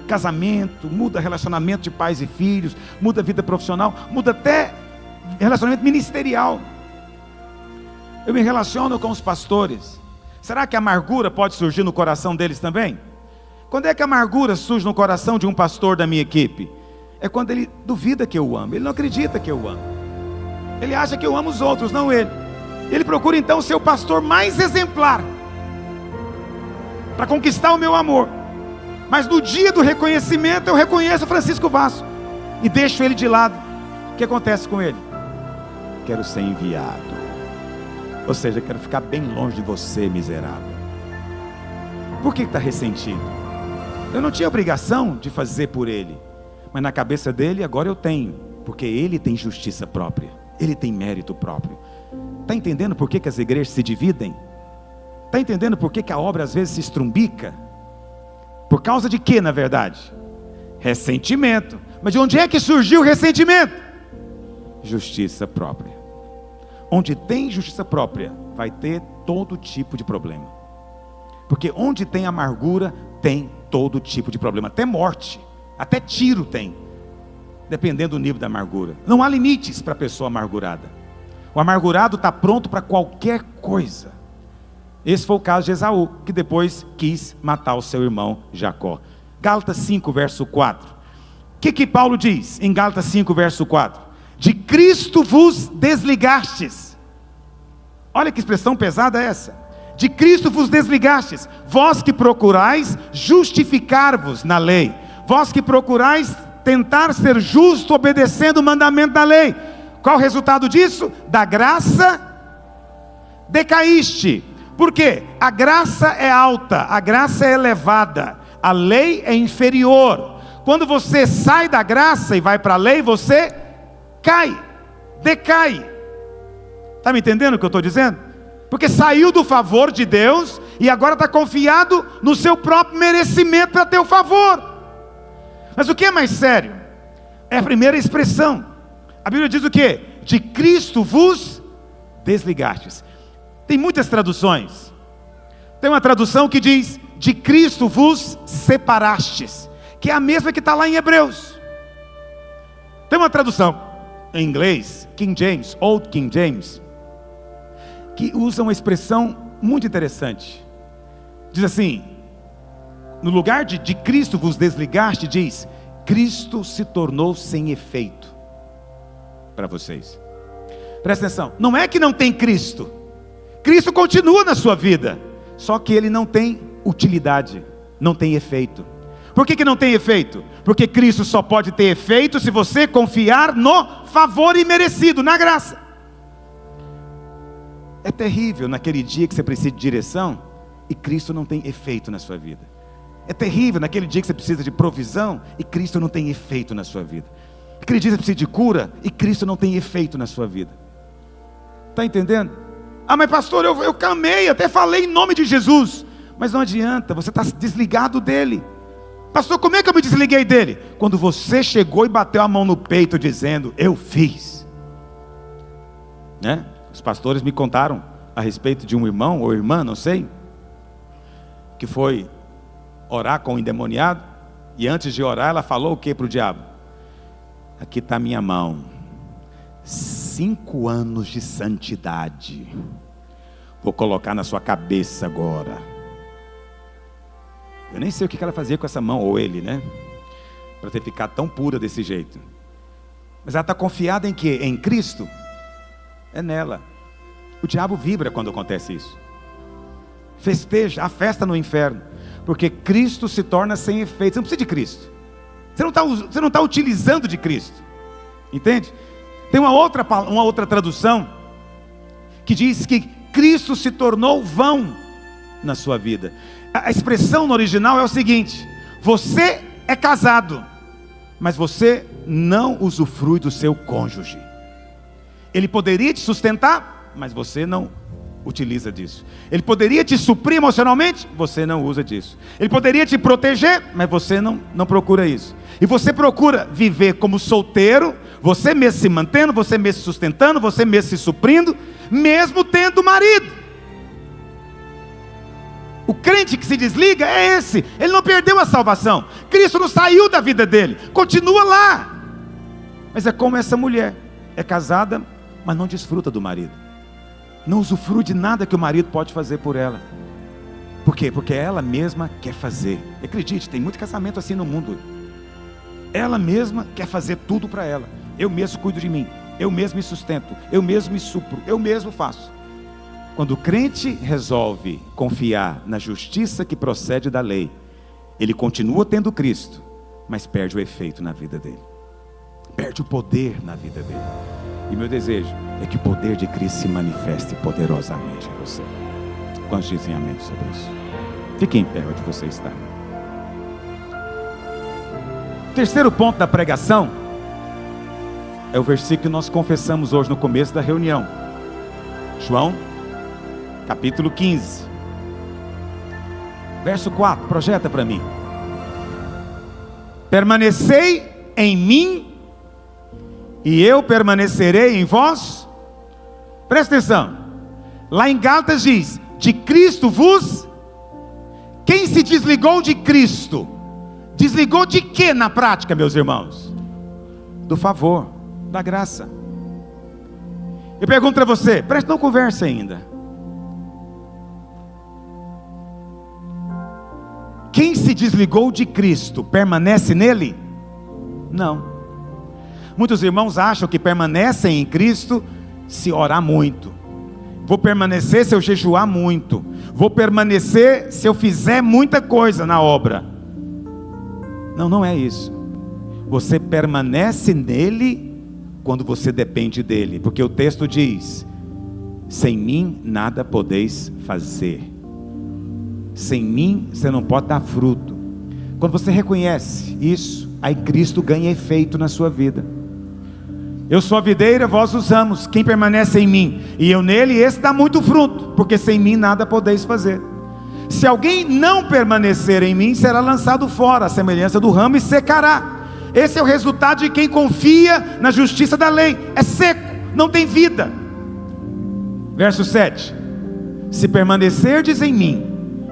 casamento, muda relacionamento de pais e filhos, muda vida profissional, muda até relacionamento ministerial. Eu me relaciono com os pastores. Será que a amargura pode surgir no coração deles também? Quando é que a amargura surge no coração de um pastor da minha equipe? É quando ele duvida que eu amo, ele não acredita que eu amo. Ele acha que eu amo os outros, não ele. Ele procura então ser o pastor mais exemplar, para conquistar o meu amor. Mas no dia do reconhecimento eu reconheço Francisco Vasco e deixo ele de lado. O que acontece com ele? Quero ser enviado. Ou seja, quero ficar bem longe de você, miserável. Por que está ressentido? Eu não tinha obrigação de fazer por ele, mas na cabeça dele agora eu tenho, porque ele tem justiça própria, ele tem mérito próprio. Está entendendo por que as igrejas se dividem? Está entendendo por que a obra às vezes se estrumbica? Por causa de quê, na verdade? Ressentimento. Mas de onde é que surgiu o ressentimento? Justiça própria. Onde tem justiça própria, vai ter todo tipo de problema. Porque onde tem amargura, tem todo tipo de problema. Até morte, até tiro tem, dependendo do nível da amargura. Não há limites para a pessoa amargurada. O amargurado está pronto para qualquer coisa. Esse foi o caso de Esaú, que depois quis matar o seu irmão Jacó. Gálatas 5, verso 4. O que Paulo diz em Gálatas 5, verso 4? De Cristo vos desligastes. Olha que expressão pesada é essa. De Cristo vos desligastes, vós que procurais justificar-vos na lei, vós que procurais tentar ser justo obedecendo o mandamento da lei. Qual o resultado disso? Da graça decaíste. Por quê? A graça é alta, a graça é elevada, a lei é inferior. Quando você sai da graça e vai para a lei, você cai, decai. Está me entendendo o que eu estou dizendo? Porque saiu do favor de Deus e agora está confiado no seu próprio merecimento para ter o favor. Mas o que é mais sério? É a primeira expressão. A Bíblia diz o quê? De Cristo vos desligastes. Tem muitas traduções. Tem uma tradução que diz: de Cristo vos separastes, que é a mesma que está lá em Hebreus. Tem uma tradução em inglês, King James, Old King James, que usa uma expressão muito interessante. Diz assim, no lugar de Cristo vos desligaste, diz: Cristo se tornou sem efeito para vocês. Presta atenção, não é que não tem Cristo, Cristo continua na sua vida, só que ele não tem utilidade, não tem efeito. Por que não tem efeito? Porque Cristo só pode ter efeito se você confiar no favor imerecido, na graça. É terrível naquele dia que você precisa de direção e Cristo não tem efeito na sua vida. É terrível naquele dia que você precisa de provisão e Cristo não tem efeito na sua vida. Aquele dia que você precisa de cura e Cristo não tem efeito na sua vida. Está entendendo? Ah, mas pastor, eu clamei, até falei em nome de Jesus. Mas não adianta, você está desligado dele. Pastor, como é que eu me desliguei dele? Quando você chegou e bateu a mão no peito dizendo, eu fiz. Né? Os pastores me contaram a respeito de um irmão ou irmã, não sei, que foi orar com o endemoniado, e antes de orar ela falou o que para o diabo? Aqui está minha mão, 5 anos de santidade, vou colocar na sua cabeça agora. Eu nem sei o que ela fazia com essa mão, ou ele, né? Para ter ficado tão pura desse jeito. Mas ela está confiada em quê? Em Cristo? É nela. O diabo vibra quando acontece isso. Festeja, a festa no inferno. Porque Cristo se torna sem efeito. Você não precisa de Cristo. Você não está utilizando de Cristo. Entende? Tem uma outra tradução que diz que Cristo se tornou vão na sua vida. A expressão no original é o seguinte: você é casado, mas você não usufrui do seu cônjuge. Ele poderia te sustentar, mas você não utiliza disso. Ele poderia te suprir emocionalmente, você não usa disso. Ele poderia te proteger, mas você não procura isso. E você procura viver como solteiro, você mesmo se mantendo, você mesmo se sustentando, você mesmo se suprindo, mesmo tendo marido. O crente que se desliga é esse. Ele não perdeu a salvação. Cristo não saiu da vida dele. Continua lá. Mas é como essa mulher. É casada, mas não desfruta do marido. Não usufrui de nada que o marido pode fazer por ela. Por quê? Porque ela mesma quer fazer. Acredite, tem muito casamento assim no mundo. Ela mesma quer fazer tudo para ela. Eu mesmo cuido de mim. Eu mesmo me sustento. Eu mesmo me supro. Eu mesmo faço. Quando o crente resolve confiar na justiça que procede da lei, ele continua tendo Cristo, mas perde o efeito na vida dele. Perde o poder na vida dele. E meu desejo é que o poder de Cristo se manifeste poderosamente em você. Quantos dizem amém sobre isso? Fique em pé onde você está. O terceiro ponto da pregação é o versículo que nós confessamos hoje no começo da reunião. João capítulo 15, verso 4, projeta para mim. Permanecei em mim, e eu permanecerei em vós. Presta atenção, lá em Gálatas diz, de Cristo vos. Quem se desligou de Cristo, desligou de quê na prática, meus irmãos? Do favor, da graça. Eu pergunto para você, não conversa ainda. Quem se desligou de Cristo, permanece nele? Não. Muitos irmãos acham que permanecem em Cristo se orar muito. Vou permanecer se eu jejuar muito. Vou permanecer se eu fizer muita coisa na obra. Não, não é isso. Você permanece nele quando você depende dele. Porque o texto diz, sem mim nada podeis fazer. Sem mim você não pode dar fruto. Quando você reconhece isso, aí Cristo ganha efeito na sua vida. Eu sou a videira, vós os ramos. Quem permanece em mim e eu nele, esse dá muito fruto, porque sem mim nada podeis fazer. Se alguém não permanecer em mim, será lançado fora, a semelhança do ramo, e secará. Esse é o resultado de quem confia na justiça da lei. É seco, não tem vida. Verso 7. Se permanecerdes em mim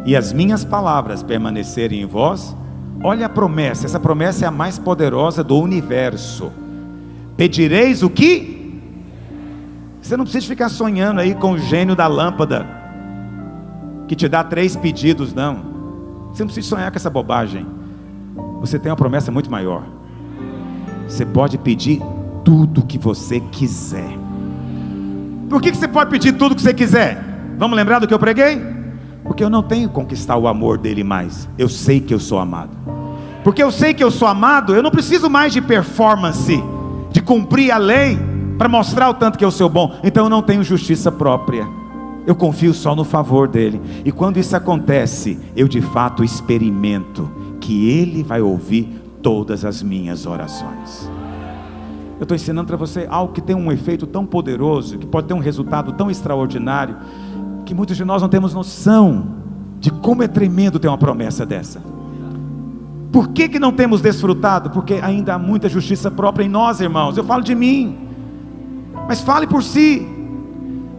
e as minhas palavras permanecerem em vós, olha a promessa, essa promessa é a mais poderosa do universo. Pedireis o que? Você não precisa ficar sonhando aí com o gênio da lâmpada, que te dá 3 pedidos, não. Você não precisa sonhar com essa bobagem. Você tem uma promessa muito maior. Você pode pedir tudo que você quiser. Por que você pode pedir tudo que você quiser? Vamos lembrar do que eu preguei? Porque eu não tenho que conquistar o amor dele mais. Eu sei que eu sou amado. Porque eu sei que eu sou amado, eu não preciso mais de performance, de cumprir a lei para mostrar o tanto que eu sou bom. Então eu não tenho justiça própria. Eu confio só no favor dele. E quando isso acontece, eu de fato experimento que ele vai ouvir todas as minhas orações. Eu estou ensinando para você algo que tem um efeito tão poderoso, que pode ter um resultado tão extraordinário, que muitos de nós não temos noção de como é tremendo ter uma promessa dessa. Por que não temos desfrutado? Porque ainda há muita justiça própria em nós, irmãos. Eu falo de mim, mas fale por si.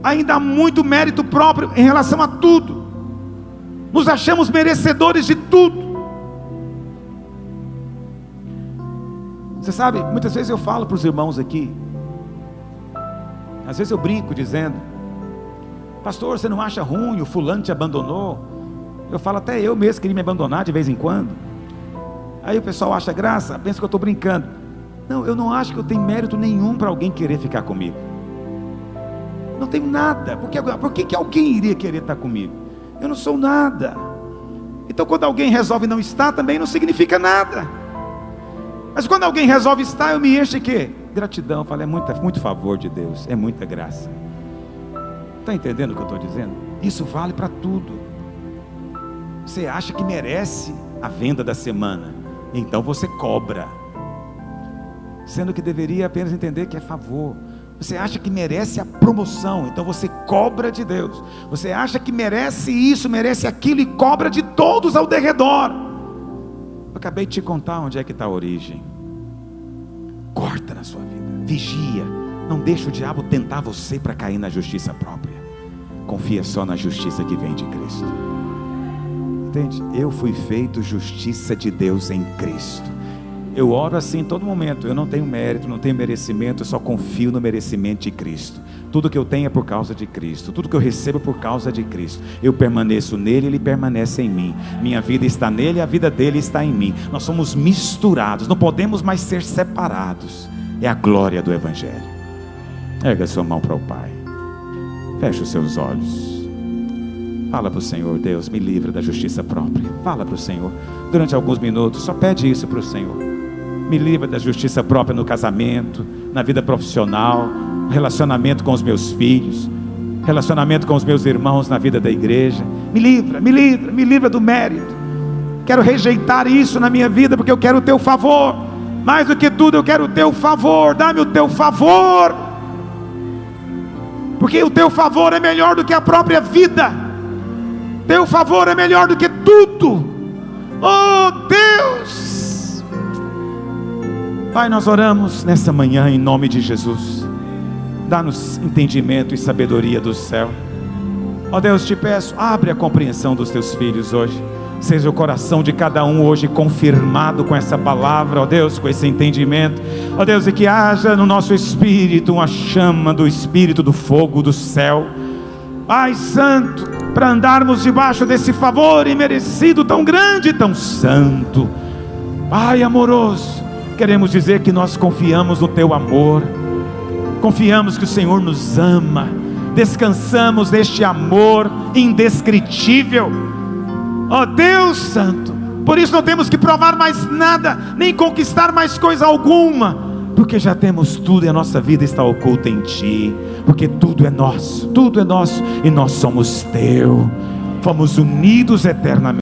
Ainda há muito mérito próprio em relação a tudo. Nos achamos merecedores de tudo. Você sabe, muitas vezes eu falo para os irmãos aqui, às vezes eu brinco dizendo: pastor, você não acha ruim, o fulano te abandonou? Eu falo, até eu mesmo queria me abandonar de vez em quando. Aí o pessoal acha graça, pensa que eu estou brincando. Não, eu não acho que eu tenho mérito nenhum para alguém querer ficar comigo. Não tenho nada. Por que alguém iria querer estar comigo? Eu não sou nada. Então quando alguém resolve não estar, também não significa nada. Mas quando alguém resolve estar, eu me encho de quê? Gratidão. Eu falo, é muito favor de Deus, é muita graça. Está entendendo o que eu estou dizendo? Isso vale para tudo. Você acha que merece a venda da semana, então você cobra, sendo que deveria apenas entender que é favor. Você acha que merece a promoção, então você cobra de Deus. Você acha que merece isso, merece aquilo, e cobra de todos ao derredor. Eu acabei de te contar onde é que está a origem. Corta na sua vida, vigia, não deixa o diabo tentar você para cair na justiça própria. Confia só na justiça que vem de Cristo. Entende? Eu fui feito justiça de Deus em Cristo. Eu oro assim em todo momento. Eu não tenho mérito, não tenho merecimento, eu só confio no merecimento de Cristo. Tudo que eu tenho é por causa de Cristo. Tudo que eu recebo é por causa de Cristo. Eu permaneço nele, ele permanece em mim. Minha vida está nele, a vida dele está em mim. Nós somos misturados, não podemos mais ser separados. É a glória do Evangelho. Erga sua mão para o Pai. Feche os seus olhos. Fala para o Senhor: Deus, me livra da justiça própria. Fala para o Senhor, durante alguns minutos, só pede isso para o Senhor. Me livra da justiça própria no casamento, na vida profissional, relacionamento com os meus filhos, relacionamento com os meus irmãos na vida da igreja. Me livra do mérito. Quero rejeitar isso na minha vida, porque eu quero o teu favor. Mais do que tudo, eu quero o teu favor. Dá-me o teu favor, porque o teu favor é melhor do que a própria vida. Teu favor é melhor do que tudo. Oh Deus! Pai, nós oramos nessa manhã em nome de Jesus. Dá-nos entendimento e sabedoria do céu. Ó Deus, te peço, abre a compreensão dos teus filhos hoje. Seja o coração de cada um hoje confirmado com essa palavra, ó Deus, com esse entendimento. Ó Deus, e que haja no nosso espírito uma chama do Espírito do fogo do céu, Pai Santo, para andarmos debaixo desse favor imerecido tão grande, tão santo. Pai amoroso, queremos dizer que nós confiamos no teu amor, confiamos que o Senhor nos ama, descansamos neste amor indescritível. Ó Deus Santo, por isso não temos que provar mais nada, nem conquistar mais coisa alguma, porque já temos tudo e a nossa vida está oculta em Ti, porque tudo é nosso, e nós somos Teu, fomos unidos eternamente.